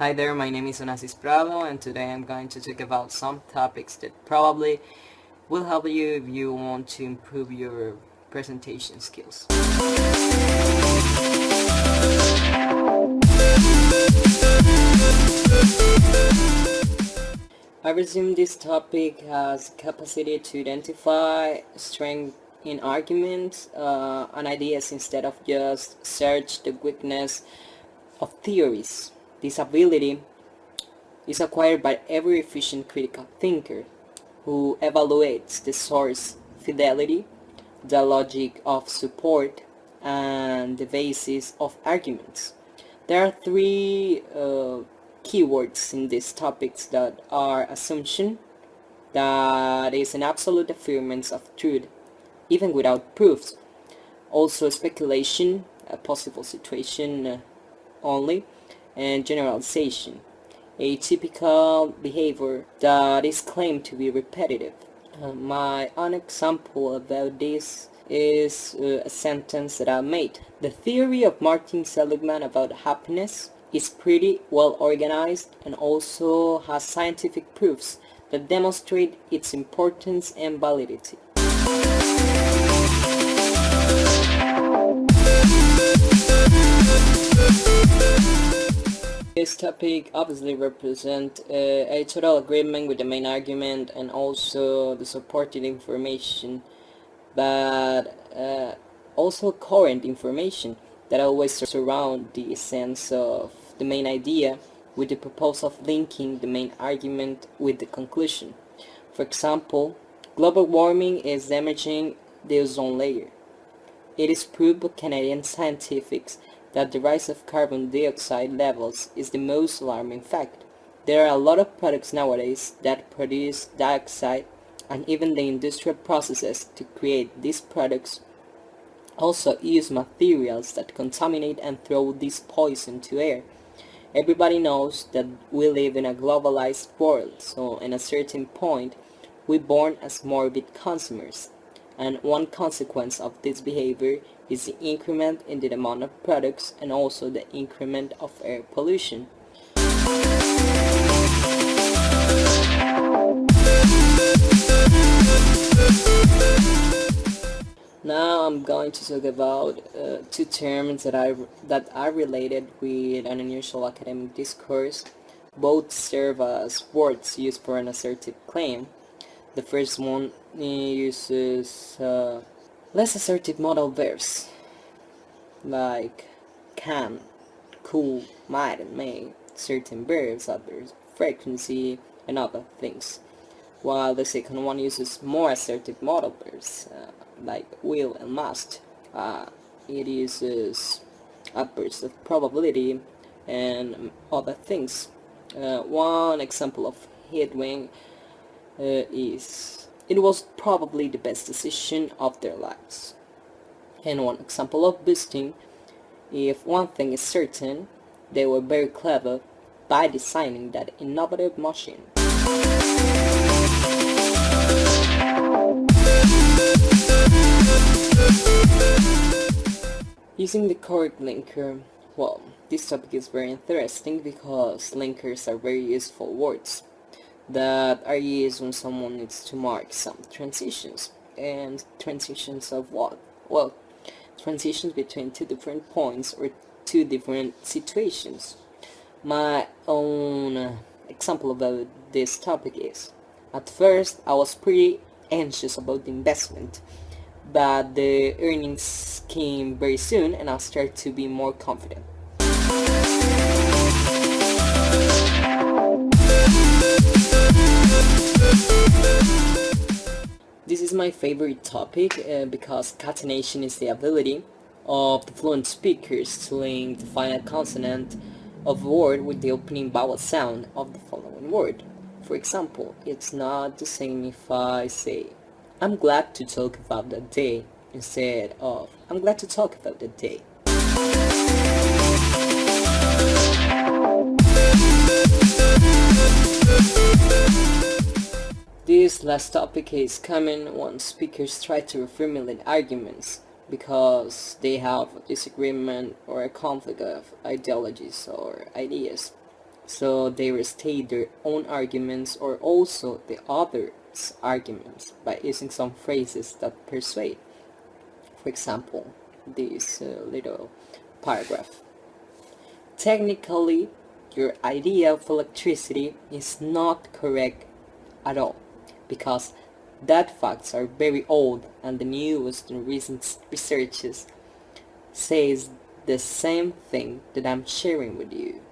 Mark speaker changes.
Speaker 1: Hi there, my name is Onasis Prado, and today I'm going to talk about some topics that probably will help you if you want to improve your presentation skills. I resume this topic has capacity to identify strength in arguments and ideas instead of just search the weakness of theories. This ability is acquired by every efficient critical thinker who evaluates the source fidelity, the logic of support, and the basis of arguments. There are three keywords in these topics that are assumption, that is an absolute affirmance of truth, even without proofs. Also speculation, a possible situation only, and generalization, a typical behavior that is claimed to be repetitive. My own example about this is a sentence that I made. The theory of Martin Seligman about happiness is pretty well organized and also has scientific proofs that demonstrate its importance and validity. This topic obviously represents a total agreement with the main argument and also the supported information, but also current information that always surround the essence of the main idea with the purpose of linking the main argument with the conclusion. For example, global warming is damaging the ozone layer. It is proved by Canadian scientists that the rise of carbon dioxide levels is the most alarming fact. There are a lot of products nowadays that produce dioxide, and even the industrial processes to create these products also use materials that contaminate and throw this poison to air. Everybody knows that we live in a globalized world, so in a certain point we born as morbid consumers, and one consequence of this behavior is the increment in the demand of products and also the increment of air pollution. Now I'm going to talk about two terms that are related with an unusual academic discourse. Both serve as words used for an assertive claim. The first one uses less assertive modal verbs like can, could, might, and may, certain verbs, adverb frequency, and other things, while the second one uses more assertive modal verbs like will and must. It uses adverbs of probability and other things. One example of headwind is it was probably the best decision of their lives. And one example of boosting, if one thing is certain, they were very clever by designing that innovative machine. Using the correct linker, well, this topic is very interesting because linkers are very useful words that are used when someone needs to mark some transitions. And transitions of what? Well, transitions between two different points or two different situations. My own example about this topic is, at first I was pretty anxious about the investment, but the earnings came very soon and I started to be more confident. This is my favorite topic because catenation is the ability of the fluent speakers to link the final consonant of a word with the opening vowel sound of the following word. For example, it's not the same if I say, I'm glad to talk about that day, instead of, I'm glad to talk about that day. This last topic is common when speakers try to reformulate arguments because they have a disagreement or a conflict of ideologies or ideas. So they restate their own arguments or also the other's arguments by using some phrases that persuade. For example, this little paragraph. Technically, your idea of electricity is not correct at all, because that facts are very old and the newest and recent researches says the same thing that I'm sharing with you.